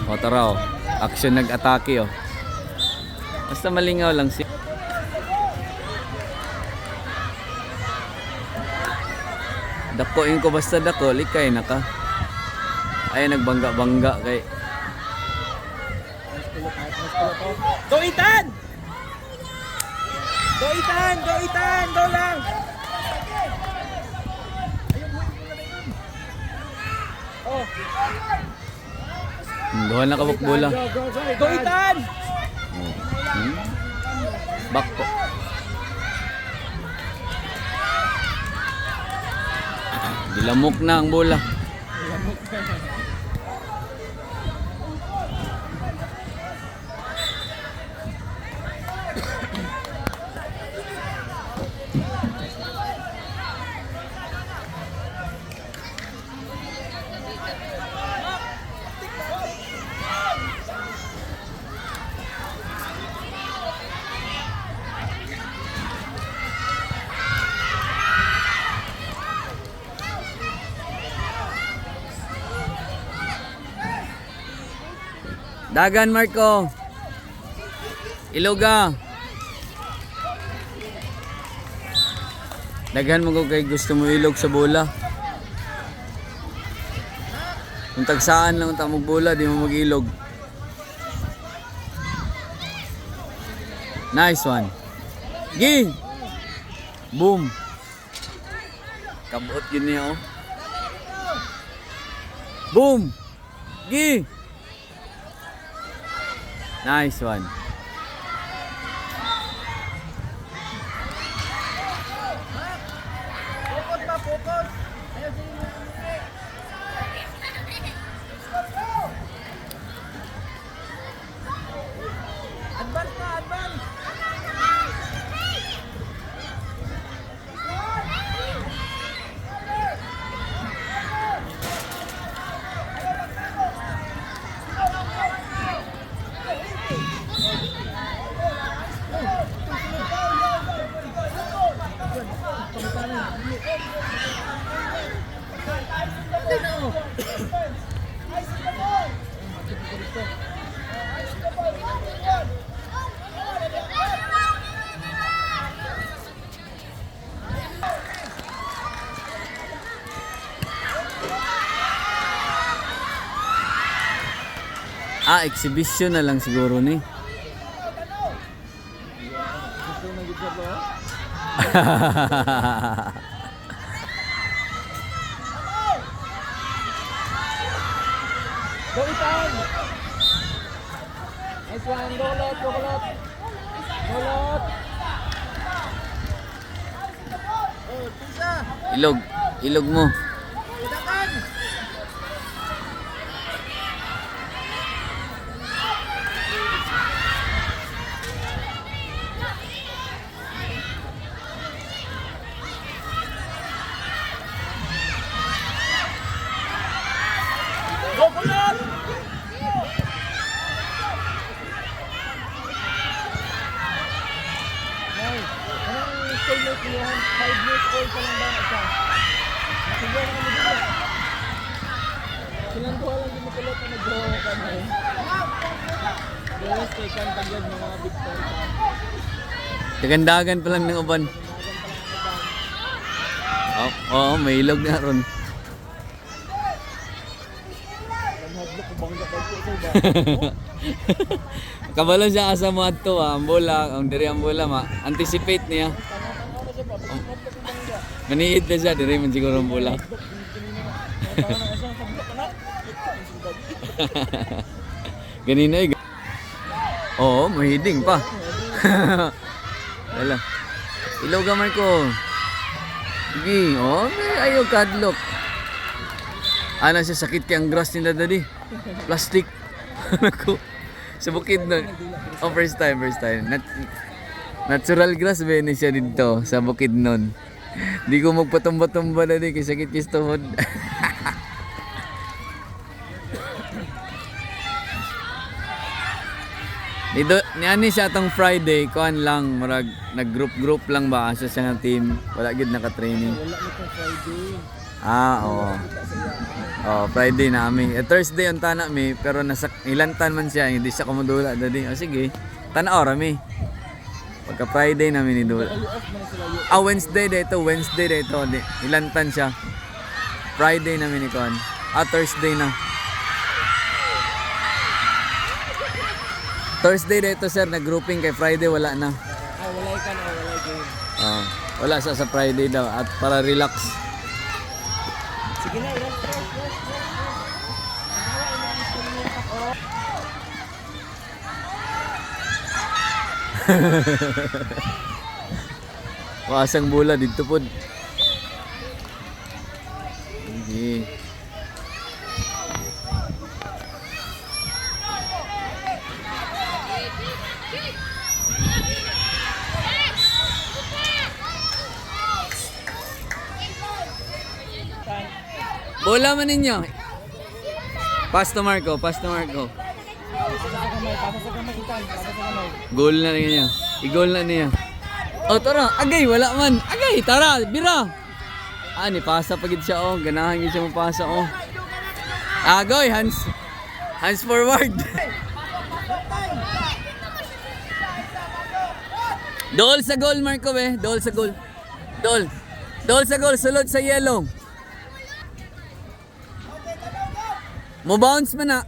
O tara o. Action nag-atake o. Basta malingaw lang si. Dakoin ko basta dako, likay na ka. Ay nagbangga-bangga kay. Go Ethan! Go Ethan! Go Ethan! Go lang! Oh. Duha na kabuk bola. Go Ethan! Back po. Dilamok na ang bola. Dagan Marco. Iloga. Daghan mo ko kay gusto mo ilog sa bola. Kung tagsaan lang ta bola, di mo mag-ilog. Nice one. Gi. Boom. Kabot yun niya oh. Boom. Gi. Nice one. Focus na, focus! Advance na, advance! Exhibition na lang siguro ni. Go Ethan! Nice one, go lot, go lot! Go lot! Oh, pisa! Ilog. Ilog mo. Idakan! Go Kulot! Nice. Anong stay late niyo? 5 years old pa lang ba siya? Nakigyan na kami dito. Silang duha lang din makulot na nag-draw ka na eh. Yes, kay Kantagad ng mga big time pa. Kagandagan pa lang ng uban. Oo, may ilog na ron. Kabalo siya asa mo ato ang bola, ang diri ang bola anticipate niya. Maniid na siya diri man siguro ang bola. Ganina eh. Oo, mahiding pa. Wala. Ilog gamay ko. Sige, oh, may ayaw kadlok. Ana siya sakit kay ang grass nila dali. Plastic. Nako. Sa bukid nun. Oh, first time. Natural grass ba ni siya dito sa bukid nun. Di ko magpatumba-tumba na di kay sakit kis tuhod. Dito, niani siya atong Friday, kuan lang, marag nag-group lang ba asa siya ng team. Wala gid naka-training. Wala na itong Friday. Oo. Oh, Friday na mi. Thursday on tana mi, pero nasa ilantan man siya, hindi siya kumudula dadi. Oh, sige. Tanaw ra mi. Pagka Friday na mi ni dula. Wednesday dito, di. Ilantan siya. Friday na mi ni kon. Thursday na. Thursday dito sir, nag-grouping kay Friday wala na. Walay ka na, walay game. Wala siya sa Friday daw at para relax. Sige na, rest. Nawa, inalis ko niya ako. Wasang bula dito pod. Sige. Bola man ninyo. Pass to Marco. Pasa sa kamay, itan. Pasa sa kamay. Goal na rin niya. I-goal na niya. Oh, tara. Agay, wala man. Agay, tara. Bira. Ni pasa pagid siya, oh. Ganahan gid siya mapasa, oh. Agoy, hands forward. Dool sa goal, Marco, eh. Dool sa goal. Dool sa goal. Sulod sa yellow. Mo bounce man na.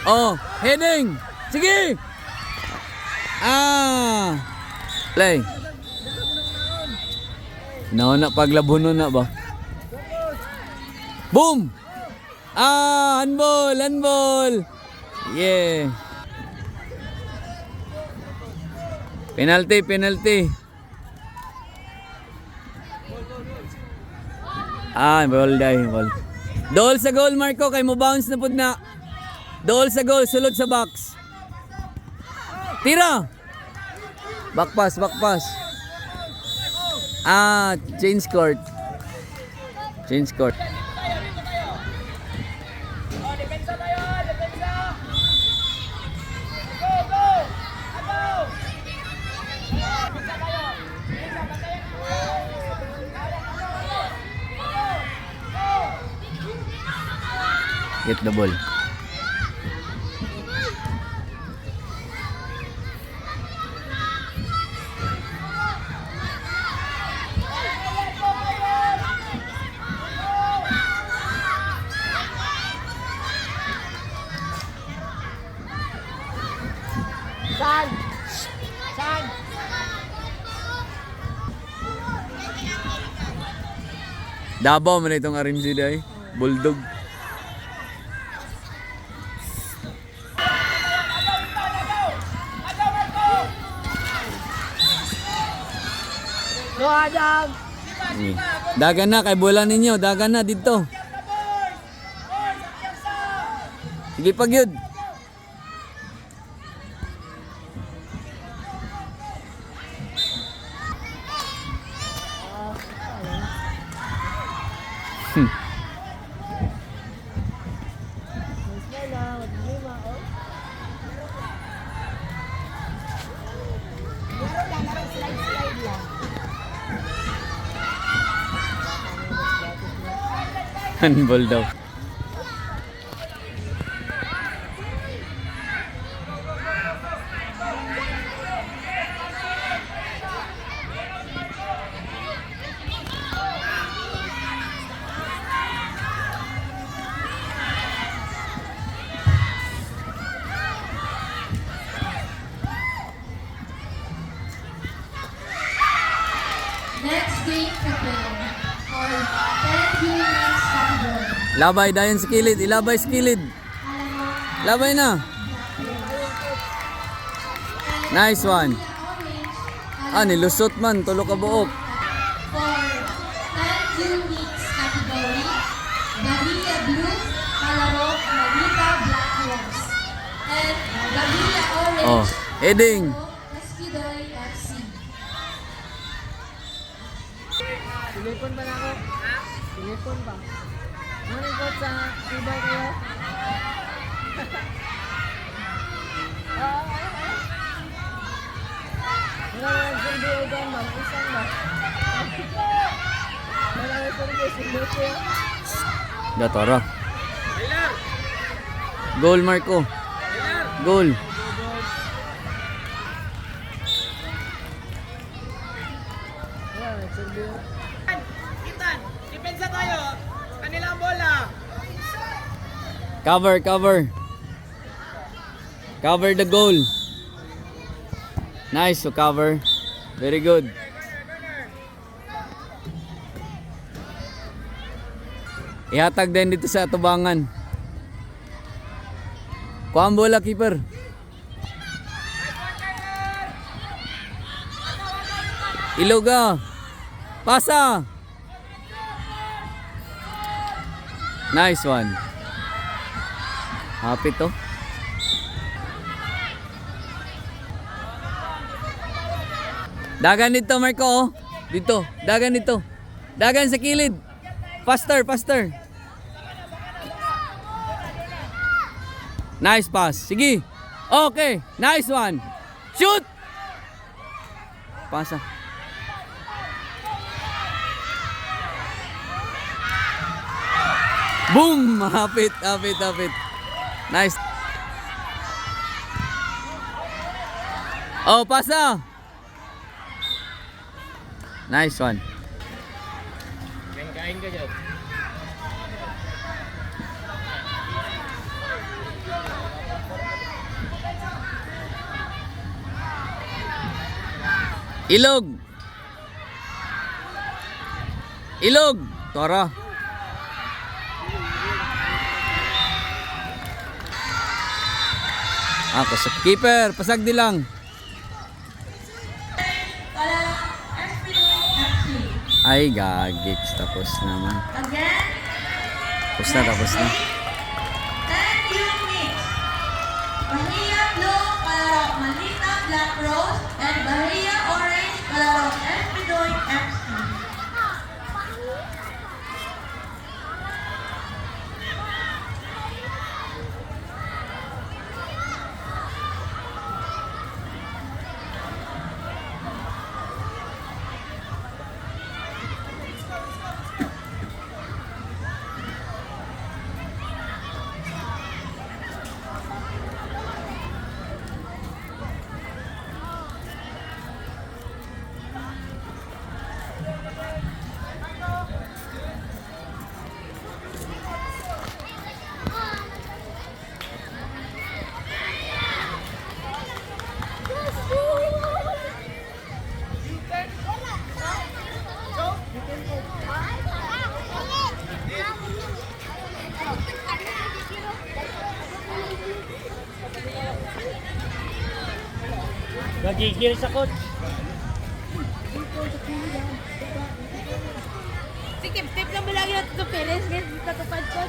Oh, heading. Sige. Play. Na paglabunon na ba? Boom. Handball. Yeah. Penalty. Ball. Dool sa goal, Marco, kay mo bounce na pud na. Dool sa goal, sulod sa box. Tira. Back pass. Change court. Get the ball. San? Davao man itong RMC day. Bulldog. Go, Adam! Dagan na kay bola ninyo, dagan na dito. Sige pag yun. Handball daw. Next game prepare for 10 units category. Labay dayon sa kilid, ilabay sa kilid. Labay na. Nice one. Nilusot man, tulo ka buok. For 10 units category, Gavilla Blue, kalaro Manita Black Rose. And Gavilla Orange, Oh, heading. Espidoy FC. Silipon ba na ako? Silipon ba? Ano ko sa tibay kayo? Wala na nagsundi o dyan, ma'am. Isang ba? Kailangan ko rin guys, yung lote. Datara. Goal, Marco. Goal. Ayan, nagserve. Kitan, depensa tayo. Kanila ang bola. Cover, cover. Cover the goal. Nice to cover. Very good. Ihatag din dito sa tubangan. Kuha ang bola, keeper. Iloga. Pasa. Nice one. Hapit to. Dagan dito, Marco. Oh. Dito. Dagan dito. Dagan sa kilid. Faster, faster. Nice pass. Sige. Okay. Nice one. Shoot! Pasa. Boom! Hapit, hapit, hapit. Nice. Oh, pasa. Nice one. Kain ka dyan. Ilog. Ilog. Tara. Ako sa keeper, pasag di lang. Ay, gagiks. Tapos naman. Again, Tapos na, tapos na. 10 units. Bahia Blue, kalaro Manila Black Rose, and Bahia Orange, kalaro Espidoy FC. Nagigil sa coach. Sige, tip lang mo lang yun ito, Perez. Kasi tatupad ko.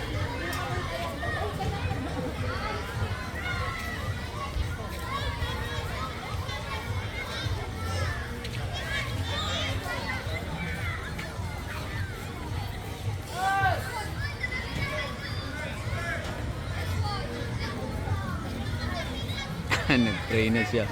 Nag-pray na siya.